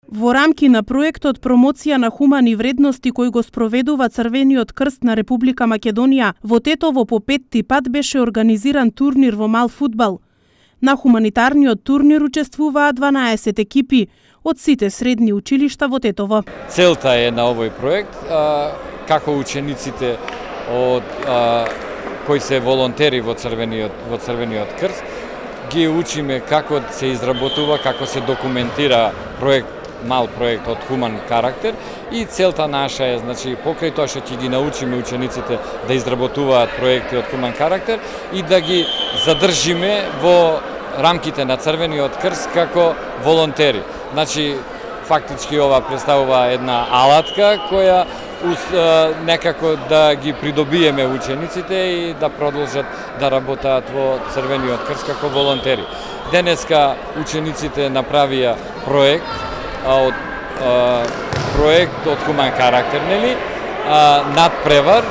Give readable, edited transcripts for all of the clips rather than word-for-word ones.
Во рамки на проектот промоција на хумани вредности кој го спроведува Црвениот крст на Република Македонија, во Тетово по петти пат беше организиран турнир во мал фудбал. На хуманитарниот турнир учествуваа 12 екипи од сите средни училишта во Тетово. Целта е на овој проект како учениците од кои се волонтери во Црвениот крст ги учиме како се изработува, како се документира мал проект од хуман карактер и целта наша е, значи, покрај тоа што ќе ги научиме учениците да изработуваат проекти од хуман карактер и да ги задржиме во рамките на Црвениот крст како волонтери. Значи, фактички ова представува една алатка која некако да ги придобиеме учениците и да продолжат да работат во Црвениот крст како волонтери. Денеска учениците направија проект од хуман карактер, нели, надпревар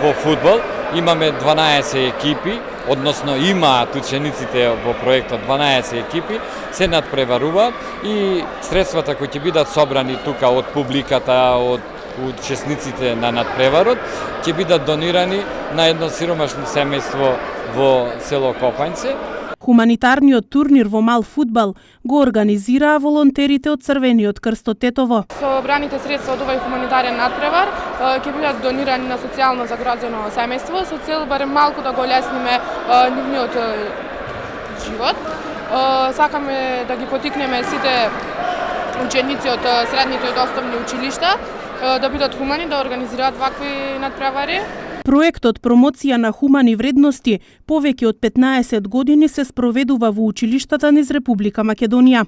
во фудбал. Имаме 12 екипи, односно имаат учениците во проектот 12 екипи, се надпреваруваат и средствата кои ќе бидат собрани тука од публиката, од учесниците на надпреварот, ќе бидат донирани на едно сиромашно семејство во село Копањце. Хуманитарниот турнир во мал фудбал го организираа волонтерите од Црвениот крст од Тетово. Собраните средства од овој хуманитарен надпревар ќе бидат донирани на социјално загрозено семејство со цел барем малку да го олесниме нивниот живот. Сакаме да ги потикнеме сите ученици од средните и основни училишта да бидат хумани, да организираат вакви надпревари. Проектот промоција на хумани вредности повеќе од 15 години се спроведува во училиштата низ Република Македонија.